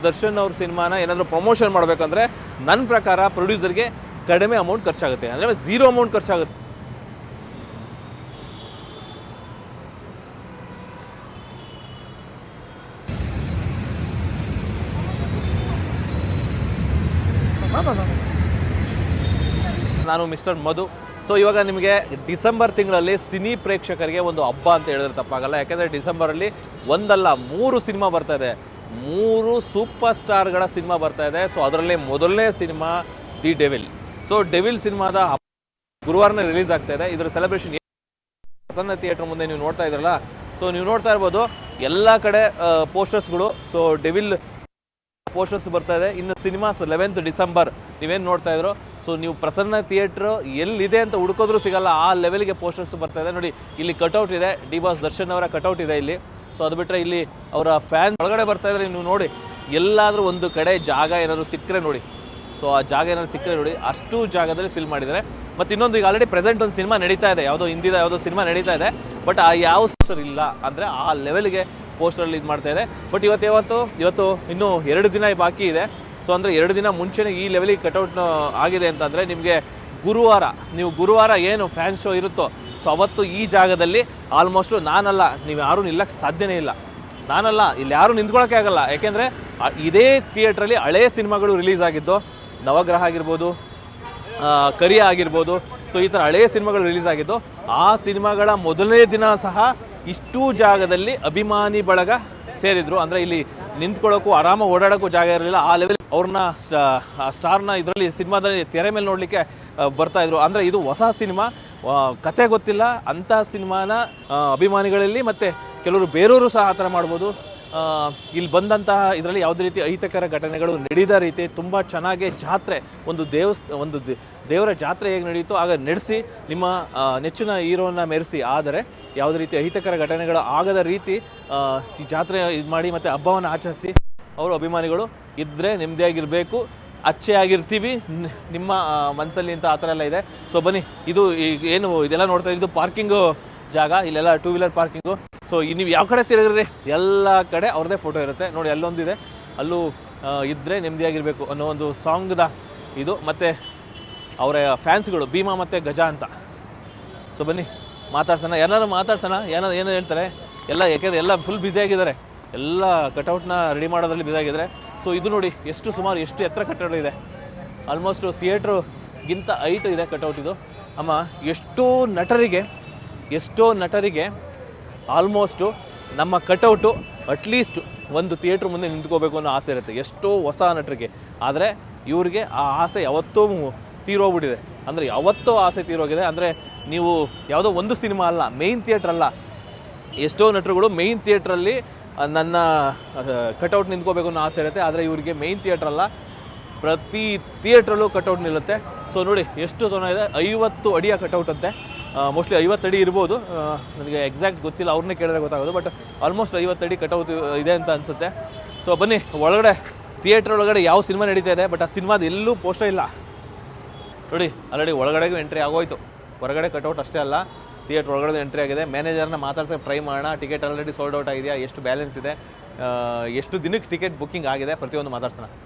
ದರ್ಶನ್ ಅವ್ರ ಸಿನಿಮಾನ ಏನಾದರೂ ಪ್ರಮೋಷನ್ ಮಾಡಬೇಕಂದ್ರೆ ನನ್ನ ಪ್ರಕಾರ ಪ್ರೊಡ್ಯೂಸರ್ಗೆ ಕಡಿಮೆ ಅಮೌಂಟ್ ಖರ್ಚಾಗುತ್ತೆ, ಅಂದರೆ ಝೀರೋ ಅಮೌಂಟ್ ಖರ್ಚಾಗುತ್ತೆ. ನಾನು ಮಿಸ್ಟರ್ ಮಧು. ಸೊ ಇವಾಗ ನಿಮಗೆ ಡಿಸೆಂಬರ್ ತಿಂಗಳಲ್ಲಿ ಸಿನಿ ಪ್ರೇಕ್ಷಕರಿಗೆ ಒಂದು ಹಬ್ಬ ಅಂತ ಹೇಳಿದ್ರೆ ತಪ್ಪಾಗಲ್ಲ. ಯಾಕೆಂದರೆ ಡಿಸೆಂಬರಲ್ಲಿ ಒಂದಲ್ಲ 3 ಸಿನಿಮಾ ಬರ್ತಾ ಇದೆ, 3 ಸೂಪರ್ ಸ್ಟಾರ್ಗಳ ಸಿನಿಮಾ ಬರ್ತಾ ಇದೆ. ಸೊ ಅದರಲ್ಲಿ ಮೊದಲನೇ cinema the devil. So devil ಸಿನಿಮಾದ ಗುರುವಾರನೇ ರಿಲೀಸ್ ಆಗ್ತಾ ಇದೆ. ಇದರ ಸೆಲೆಬ್ರೇಷನ್ ಪ್ರಸನ್ನ ಥಿಯೇಟರ್ ಮುಂದೆ ನೀವು ನೋಡ್ತಾ ಇದ್ರಲ್ಲ, ಸೊ ನೀವು ನೋಡ್ತಾ ಇರ್ಬೋದು ಎಲ್ಲ ಕಡೆ ಪೋಸ್ಟರ್ಸ್ಗಳು. ಸೊ ಡೆವಿಲ್ ಪೋಸ್ಟರ್ಸ್ ಬರ್ತಾ ಇದೆ. ಇನ್ನು ಸಿನಿಮಾ 11th ಡಿಸೆಂಬರ್ ನೀವೇನು ನೋಡ್ತಾ ಇದ್ರು. ಸೊ ನೀವು ಪ್ರಸನ್ನ ಥಿಯೇಟ್ರ್ ಎಲ್ಲಿದೆ ಅಂತ ಹುಡುಕೋದ್ರೂ ಸಿಗಲ್ಲ, ಆ ಲೆವೆಲ್ಗೆ ಪೋಸ್ಟರ್ಸ್ ಬರ್ತಾ ಇದೆ. ನೋಡಿ ಇಲ್ಲಿ ಕಟೌಟ್ ಇದೆ, ಡಿ ಬಾಸ್ ದರ್ಶನ್ ಅವರ ಕಟೌಟ್ ಇದೆ ಇಲ್ಲಿ. ಸೊ ಅದು ಬಿಟ್ಟರೆ ಇಲ್ಲಿ ಅವರ ಫ್ಯಾನ್ ಒಳಗಡೆ ಬರ್ತಾ ಇದ್ರೆ ನೀವು ನೋಡಿ, ಎಲ್ಲಾದರೂ ಒಂದು ಕಡೆ ಜಾಗ ಏನಾದರೂ ಸಿಕ್ಕರೆ ನೋಡಿ. ಸೊ ಆ ಜಾಗ ಏನಾದ್ರು ಸಿಕ್ಕರೆ ನೋಡಿ, ಅಷ್ಟು ಜಾಗದಲ್ಲಿ ಫಿಲ್ ಮಾಡಿದ್ದಾರೆ. ಮತ್ತು ಇನ್ನೊಂದು ಈಗ ಆಲ್ರೆಡಿ ಪ್ರೆಸೆಂಟ್ ಒಂದು ಸಿನಿಮಾ ನಡೀತಾ ಇದೆ, ಯಾವುದೋ ಹಿಂದಿದ ಯಾವುದೋ ಸಿನಿಮಾ ನಡೀತಾ ಇದೆ. ಬಟ್ ಆ ಯಾವ ಪೋಸ್ಟರ್ ಇಲ್ಲ, ಅಂದರೆ ಆ ಲೆವೆಲ್ಗೆ ಪೋಸ್ಟರಲ್ಲಿ ಇದು ಮಾಡ್ತಾ ಇದೆ. ಬಟ್ ಇವತ್ತು ಇನ್ನೂ 2 ದಿನ ಬಾಕಿ ಇದೆ. ಸೊ ಅಂದರೆ 2 ದಿನ ಮುಂಚೆನೇ ಈ ಲೆವೆಲಿಗೆ ಕಟೌಟ್ ಆಗಿದೆ ಅಂತಂದರೆ ನಿಮಗೆ ಗುರುವಾರ ಏನು ಫ್ಯಾನ್ ಶೋ ಇರುತ್ತೋ, ಸೊ ಅವತ್ತು ಈ ಜಾಗದಲ್ಲಿ ಆಲ್ಮೋಸ್ಟು ನಾನಲ್ಲ, ನೀವು ಯಾರೂ ನಿಲ್ಲಕ್ಕೆ ಸಾಧ್ಯನೇ ಇಲ್ಲ. ನಾನಲ್ಲ, ಇಲ್ಲಿ ಯಾರೂ ನಿಂತ್ಕೊಳ್ಳೋಕ್ಕೆ ಆಗಲ್ಲ. ಯಾಕೆಂದರೆ ಇದೇ ಥಿಯೇಟ್ರಲ್ಲಿ ಹಳೆಯ ಸಿನಿಮಾಗಳು ರಿಲೀಸ್ ಆಗಿದ್ದು, ನವಗ್ರಹ ಆಗಿರ್ಬೋದು, ಕರಿಯ ಆಗಿರ್ಬೋದು. ಸೊ ಈ ಥರ ಹಳೆಯ ಸಿನಿಮಾಗಳು ರಿಲೀಸ್ ಆಗಿದ್ದು, ಆ ಸಿನಿಮಾಗಳ ಮೊದಲನೇ ದಿನ ಸಹ ಇಷ್ಟು ಜಾಗದಲ್ಲಿ ಅಭಿಮಾನಿ ಬಳಗ ಸೇರಿದ್ರು. ಅಂದರೆ ಇಲ್ಲಿ ನಿಂತ್ಕೊಳ್ಳೋಕ್ಕೂ ಆರಾಮಾಗಿ ಓಡಾಡೋಕ್ಕೂ ಜಾಗ ಇರಲಿಲ್ಲ. ಆ ಲೆವೆಲ್ ಅವ್ರನ್ನ ಸ್ಟಾರ್ನ ಇದರಲ್ಲಿ ಸಿನಿಮಾದಲ್ಲಿ ತೆರೆ ಮೇಲೆ ನೋಡಲಿಕ್ಕೆ ಬರ್ತಾಯಿದ್ರು. ಅಂದರೆ ಇದು ಹೊಸ ಸಿನಿಮಾ, ಕತೆ ಗೊತ್ತಿಲ್ಲ ಅಂಥ ಸಿನಿಮಾನ ಅಭಿಮಾನಿಗಳಲ್ಲಿ ಮತ್ತು ಕೆಲವರು ಬೇರೆಯವರು ಸಹ ಆ ಥರ ಮಾಡ್ಬೋದು. ಇಲ್ಲಿ ಬಂದಂತಹ ಇದರಲ್ಲಿ ಯಾವುದೇ ರೀತಿ ಅಹಿತಕರ ಘಟನೆಗಳು ನಡೆದ ರೀತಿ ತುಂಬ ಚೆನ್ನಾಗಿ ಜಾತ್ರೆ, ಒಂದು ದೇವರ ಜಾತ್ರೆ ಹೇಗೆ ನಡೆಯಿತು ಆಗ ನಡೆಸಿ ನಿಮ್ಮ ನೆಚ್ಚಿನ ಹೀರೋನ ಮೆರೆಸಿ, ಆದರೆ ಯಾವುದೇ ರೀತಿ ಅಹಿತಕರ ಘಟನೆಗಳು ಆಗದ ರೀತಿ ಈ ಜಾತ್ರೆ ಇದು ಮಾಡಿ ಮತ್ತು ಹಬ್ಬವನ್ನು ಆಚರಿಸಿ ಅವರು ಅಭಿಮಾನಿಗಳು ಇದ್ದರೆ ನೆಮ್ಮದಿಯಾಗಿರಬೇಕು, ಅಚ್ಚೆ ಆಗಿರ್ತೀವಿ ನಿಮ್ಮ ಮನಸ್ಸಲ್ಲಿ ಅಂತ ಆ ಥರ ಎಲ್ಲ ಇದೆ. ಸೊ ಬನ್ನಿ, ಇದು ಈಗ ಏನು ಇದೆಲ್ಲ ನೋಡ್ತಾ ಇದ್ದು ಪಾರ್ಕಿಂಗು ಜಾಗ, ಇಲ್ಲೆಲ್ಲ 2 ವೀಲರ್ ಪಾರ್ಕಿಂಗು. ಸೊ ನೀವು ಯಾವ ಕಡೆ ತಿರುಗ್ರಿ ಎಲ್ಲ ಕಡೆ ಅವ್ರದ್ದೇ ಫೋಟೋ ಇರುತ್ತೆ ನೋಡಿ. ಅಲ್ಲೊಂದಿದೆ, ಅಲ್ಲೂ ಇದ್ದರೆ ನೆಮ್ಮದಿಯಾಗಿರಬೇಕು ಅನ್ನೋ ಒಂದು ಸಾಂಗ್ದ ಇದು. ಮತ್ತು ಅವರ ಫ್ಯಾನ್ಸ್ಗಳು ಭೀಮಾ ಮತ್ತು ಗಜ ಅಂತ. ಸೊ ಬನ್ನಿ ಮಾತಾಡ್ಸೋಣ, ಎಲ್ಲರೂ ಮಾತಾಡ್ಸೋಣ, ಏನೋ ಹೇಳ್ತಾರೆ ಎಲ್ಲ. ಯಾಕೆಂದರೆ ಎಲ್ಲ ಫುಲ್ ಬ್ಯುಸಿಯಾಗಿದ್ದಾರೆ, ಎಲ್ಲ ಕಟೌಟ್ನ ರೆಡಿ ಮಾಡೋದ್ರಲ್ಲಿ ಬ್ಯುಸಿಯಾಗಿದ್ದಾರೆ. ಸೊ ಇದು ನೋಡಿ ಸುಮಾರು ಎಷ್ಟು ಎತ್ತರ ಕಟ್ಟಡ ಇದೆ, ಆಲ್ಮೋಸ್ಟ್ ಥಿಯೇಟ್ರುಗಿಂತ ಹೈಟ್ ಇದೆ ಕಟೌಟ್ ಇದು. ಅಮ್ಮ ಎಷ್ಟೋ ನಟರಿಗೆ ಆಲ್ಮೋಸ್ಟು ನಮ್ಮ ಕಟೌಟು ಅಟ್ಲೀಸ್ಟ್ ಒಂದು ಥಿಯೇಟ್ರ್ ಮುಂದೆ ನಿಂತ್ಕೋಬೇಕು ಅನ್ನೋ ಆಸೆ ಇರುತ್ತೆ ಎಷ್ಟೋ ಹೊಸ ನಟರಿಗೆ. ಆದರೆ ಇವ್ರಿಗೆ ಆ ಆಸೆ ಯಾವತ್ತೂ ತೀರೋಗ್ಬಿಟ್ಟಿದೆ, ಅಂದರೆ ಯಾವತ್ತೋ ಆಸೆ ತೀರೋಗಿದೆ. ಅಂದರೆ ನೀವು ಯಾವುದೋ ಒಂದು ಸಿನಿಮಾ ಅಲ್ಲ, ಮೇಯ್ನ್ ಥಿಯೇಟ್ರ್ ಅಲ್ಲ, ಎಷ್ಟೋ ನಟರುಗಳು ಮೇಯ್ನ್ ಥಿಯೇಟ್ರಲ್ಲಿ ನನ್ನ ಕಟೌಟ್ ನಿಂತ್ಕೋಬೇಕು ಅನ್ನೋ ಆಸೆ ಇರುತ್ತೆ. ಆದರೆ ಇವರಿಗೆ ಮೇಯ್ನ್ ಥಿಯೇಟ್ರ್ ಅಲ್ಲ, ಪ್ರತಿ ಥಿಯೇಟ್ರಲ್ಲೂ ಕಟೌಟ್ ನಿಲ್ಲುತ್ತೆ. ಸೊ ನೋಡಿ ಎಷ್ಟು ಇದೆ, 50 ಅಡಿಯ ಕಟೌಟ್ ಅಂತೆ. ಮೋಸ್ಟ್ಲಿ 50 ಅಡಿ ಇರ್ಬೋದು, ನನಗೆ ಎಕ್ಸಾಕ್ಟ್ ಗೊತ್ತಿಲ್ಲ, ಅವ್ರನ್ನೇ ಕೇಳಿದ್ರೆ ಗೊತ್ತಾಗೋದು. ಬಟ್ ಆಲ್ಮೋಸ್ಟ್ 50 ಅಡಿ ಕಟೌಟ್ ಇದೆ ಅಂತ ಅನಿಸುತ್ತೆ. ಸೊ ಬನ್ನಿ ಒಳಗಡೆ, ಥಿಯೇಟ್ರ್ ಒಳಗಡೆ ಯಾವ ಸಿನಿಮಾ ನಡೀತಾ ಇದೆ, ಬಟ್ ಆ ಸಿನಿಮಾದ ಎಲ್ಲೂ ಪೋಸ್ಟರ್ ಇಲ್ಲ ನೋಡಿ. ಆಲ್ರೆಡಿ ಒಳಗಡೆಗೂ ಎಂಟ್ರಿ ಆಗೋಯ್ತು, ಹೊರಗಡೆ ಕಟೌಟ್ ಅಷ್ಟೇ ಅಲ್ಲ, ಥಿಯೇಟ್ರ್ ಒಳಗಡೆ ಎಂಟ್ರಿ ಆಗಿದೆ. ಮ್ಯಾನೇಜರ್ನ ಮಾತಾಡ್ಸೋಕೆ ಟ್ರೈ ಮಾಡೋಣ. ಟಿಕೆಟ್ ಆಲ್ರೆಡಿ ಸೋಲ್ಡ್ ಔಟ್ ಆಗಿದೆಯಾ, ಎಷ್ಟು ಬ್ಯಾಲೆನ್ಸ್ ಇದೆ, ಎಷ್ಟು ದಿನಕ್ಕೆ ಟಿಕೆಟ್ ಬುಕ್ಕಿಂಗ್ ಆಗಿದೆ, ಪ್ರತಿಯೊಂದು ಮಾತಾಡ್ಸೋಣ.